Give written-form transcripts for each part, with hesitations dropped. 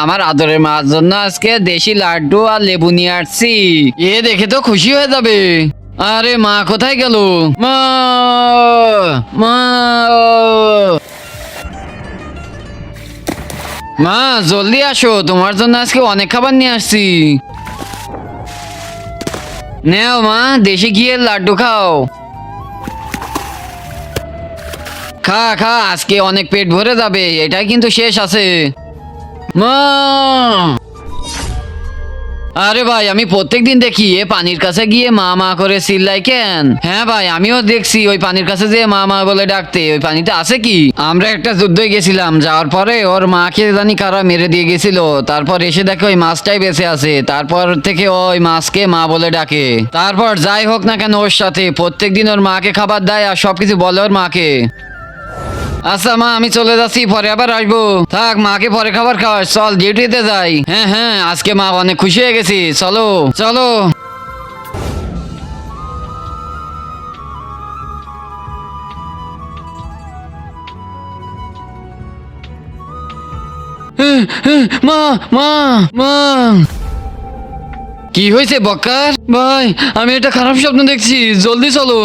আমার আদরের মার জন্য আজকে দেশি লাড্ডু আর লেবু নিয়ে আসছি। এ দেখে তো খুশি হয়ে যাবে। আরে মা কোথায় গেল? মা, মা, মা জলদি আসো, তোমার জন্য আজকে অনেক খাবার নিয়ে আসছি। নেও মা, দেশি ঘিয়ের লাড্ডু খাও। খা খা, আজকে অনেক পেট ভরে যাবে, এটাই কিন্তু শেষ আছে। মা, আরে ভাই আমি প্রত্যেকদিন দেখি এ পানির কাছে গিয়ে মা মা করে চিল্লাই কেন? হ্যাঁ ভাই আমিও দেখছি ওই পানির কাছে যে মা মা বলে ডাকতে, ওই পানিতে আছে কি? আমরা একটা যুদ্ধে গেছিলাম, যাওয়ার পরে ওর মাকে জানি কারা মেরে দিয়ে গেছিল, তারপর এসে দেখে ওই মাছটাই বেঁচে আছে, তারপর থেকে ওই মাছকে মা বলে ডাকে। তারপর যাই হোক না কেন ওর সাথে প্রত্যেকদিন ওর মাকে খাবার দেয় আর সবকিছু বলে ওর মাকে। আচ্ছা মা আমি চলে যাচ্ছি, পরে আবার আসবো। থাক, মাকে পরে খাবার খাওয়াস, চল ডিউটিতে যাই। হ্যাঁ হ্যাঁ, আজকে মা অনেক খুশি হয়ে গেছি, চলো চলো। মা, মা, মা। কি হয়েছে বক্কার ভাই? আমি একটা খারাপ স্বপ্ন দেখছি, জলদি চলো।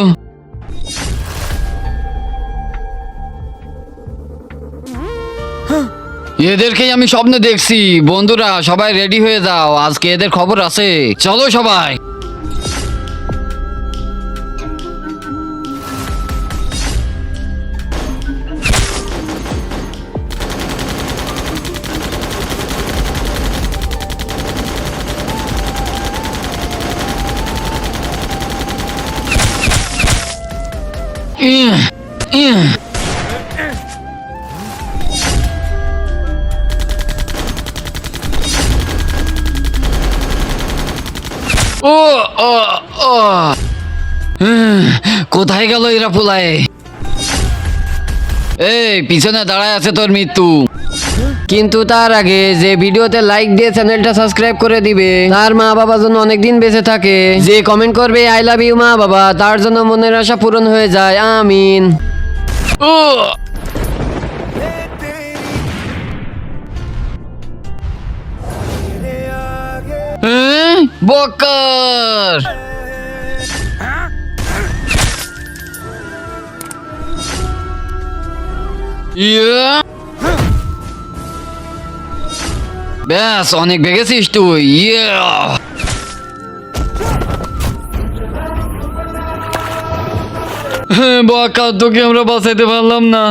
এদেরকেই আমি স্বপ্নে দেখছি। বন্ধুরা সবাই রেডি হয়ে যাও, আজকে এদের খবর আছে, চলো সবাই। ইহ, ইহ। ও ও ও, কোথায় গেল এরা পোলায়? এই পিছনে দাঁড়ায় আছে তোর মৃত্যু। কিন্তু তার আগে যে ভিডিওতে লাইক দিয়ে চ্যানেলটা সাবস্ক্রাইব করে দিবে, তার মা বাবা যেন অনেকদিন বেঁচে থাকে, যে কমেন্ট করবে আই লাভ ইউ মা বাবা, তার জন্য মনের আশা পূরণ হয়ে যায়, আমিন। ও বক্কর, ইয়া, ব্যাস অনেক ভেগেছিস তুই। ইয়া, বক্কর তোকে আমরা বাঁচাইতে পারলাম না।